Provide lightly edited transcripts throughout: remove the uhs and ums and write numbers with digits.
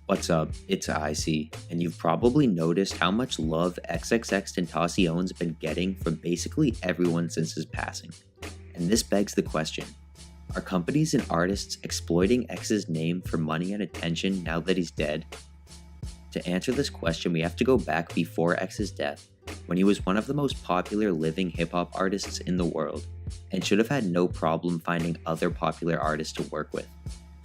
What's up? It's Icy, and you've probably noticed how much love XXXTentacion's been getting from basically everyone since his passing. And this begs the question, are companies and artists exploiting X's name for money and attention now that he's dead? To answer this question, we have to go back before X's death, when he was one of the most popular living hip-hop artists in the world, and should have had no problem finding other popular artists to work with.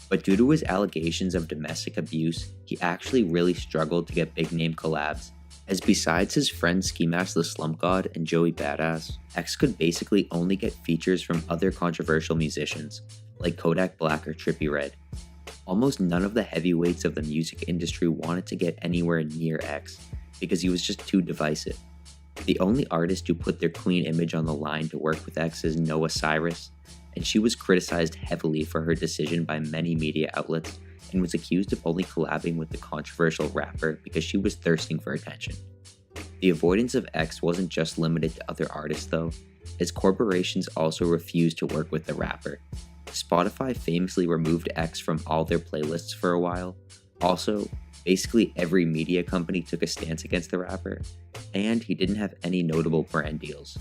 But due to his allegations of domestic abuse, he actually really struggled to get big name collabs, as besides his friends Ski Mask the Slump God and Joey Badass, X could basically only get features from other controversial musicians, like Kodak Black or Trippie Redd. Almost none of the heavyweights of the music industry wanted to get anywhere near X, because he was just too divisive. The only artist who put their clean image on the line to work with X is Noah Cyrus, and she was criticized heavily for her decision by many media outlets and was accused of only collabing with the controversial rapper because she was thirsting for attention. The avoidance of X wasn't just limited to other artists though, as corporations also refused to work with the rapper. Spotify famously removed X from all their playlists for a while. Also, basically every media company took a stance against the rapper, and he didn't have any notable brand deals.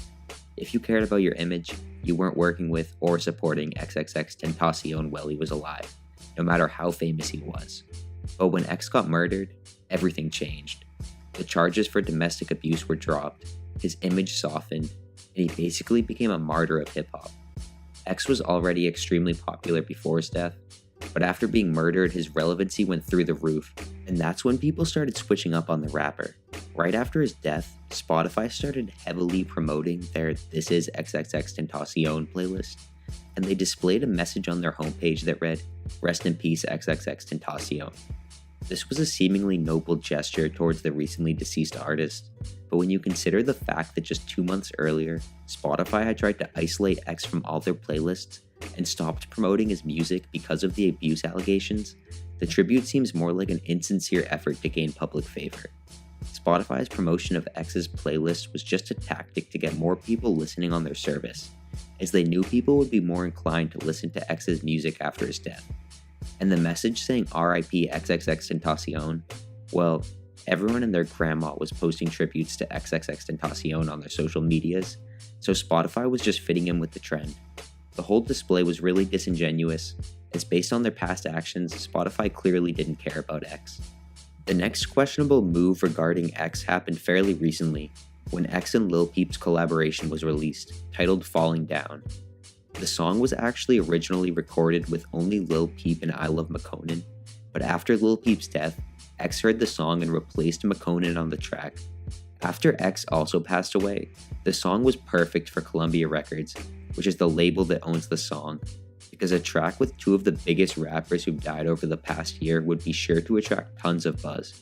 If you cared about your image, you weren't working with or supporting XXXTentacion while he was alive, no matter how famous he was. But when X got murdered, everything changed. The charges for domestic abuse were dropped, his image softened, and he basically became a martyr of hip-hop. X was already extremely popular before his death, but after being murdered, his relevancy went through the roof, and that's when people started switching up on the rapper. Right after his death, Spotify started heavily promoting their This Is XXXTentacion playlist, and they displayed a message on their homepage that read, "Rest in peace XXXTentacion." This was a seemingly noble gesture towards the recently deceased artist, but when you consider the fact that just 2 months earlier, Spotify had tried to isolate X from all their playlists and stopped promoting his music because of the abuse allegations, the tribute seems more like an insincere effort to gain public favor. Spotify's promotion of X's playlist was just a tactic to get more people listening on their service, as they knew people would be more inclined to listen to X's music after his death. And the message saying RIP XXXTentacion, well, everyone and their grandma was posting tributes to XXXTentacion on their social medias, so Spotify was just fitting in with the trend. The whole display was really disingenuous, as based on their past actions, Spotify clearly didn't care about X. The next questionable move regarding X happened fairly recently, when X and Lil Peep's collaboration was released, titled Falling Down. The song was actually originally recorded with only Lil Peep and I Love McConan, but after Lil Peep's death, X heard the song and replaced McConan on the track. After X also passed away, the song was perfect for Columbia Records, which is the label that owns the song, because a track with two of the biggest rappers who've died over the past year would be sure to attract tons of buzz.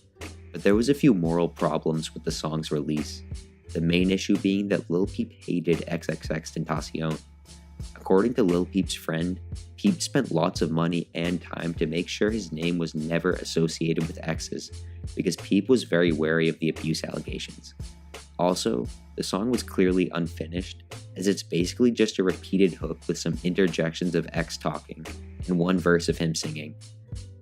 But there was a few moral problems with the song's release, the main issue being that Lil Peep hated XXXTentacion. According to Lil Peep's friend, Peep spent lots of money and time to make sure his name was never associated with X's, because Peep was very wary of the abuse allegations. Also, the song was clearly unfinished, as it's basically just a repeated hook with some interjections of X talking, and one verse of him singing.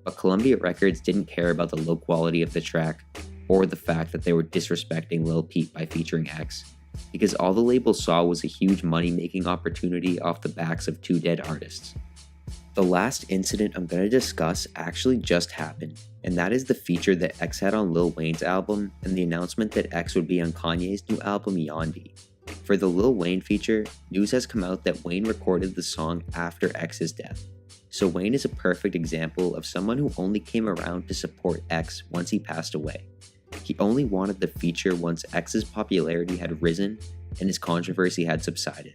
But Columbia Records didn't care about the low quality of the track, or the fact that they were disrespecting Lil Peep by featuring X, because all the label saw was a huge money-making opportunity off the backs of two dead artists. The last incident I'm going to discuss actually just happened, and that is the feature that X had on Lil Wayne's album and the announcement that X would be on Kanye's new album Yandhi. For the Lil Wayne feature, news has come out that Wayne recorded the song after X's death. So Wayne is a perfect example of someone who only came around to support X once he passed away. He only wanted the feature once X's popularity had risen and his controversy had subsided.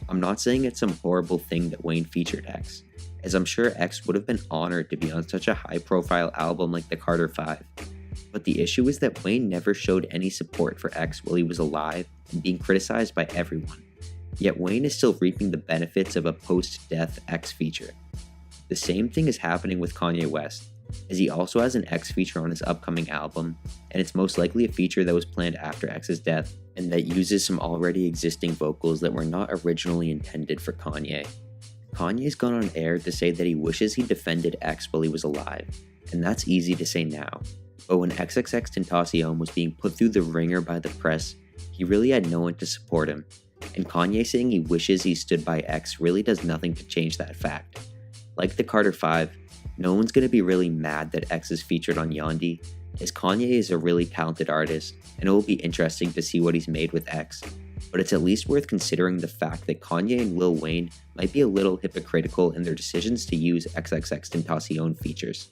I'm not saying it's some horrible thing that Wayne featured X, as I'm sure X would have been honored to be on such a high-profile album like the Carter 5. But the issue is that Wayne never showed any support for X while he was alive and being criticized by everyone. Yet Wayne is still reaping the benefits of a post-death X feature. The same thing is happening with Kanye West, as he also has an X feature on his upcoming album, and it's most likely a feature that was planned after X's death, and that uses some already existing vocals that were not originally intended for Kanye. Kanye's gone on air to say that he wishes he defended X while he was alive, and that's easy to say now. But when XXXTentacion was being put through the ringer by the press, he really had no one to support him, and Kanye saying he wishes he stood by X really does nothing to change that fact. Like the Carter 5, no one's going to be really mad that X is featured on Yandhi, as Kanye is a really talented artist, and it will be interesting to see what he's made with X. But it's at least worth considering the fact that Kanye and Lil Wayne might be a little hypocritical in their decisions to use XXXTentacion features.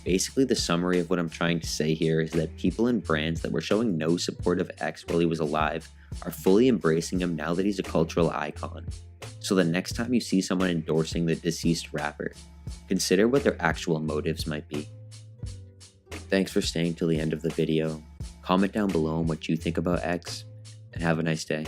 Basically, the summary of what I'm trying to say here is that people and brands that were showing no support of X while he was alive are fully embracing him now that he's a cultural icon. So the next time you see someone endorsing the deceased rapper, consider what their actual motives might be. Thanks for staying till the end of the video. Comment down below on what you think about X, and have a nice day.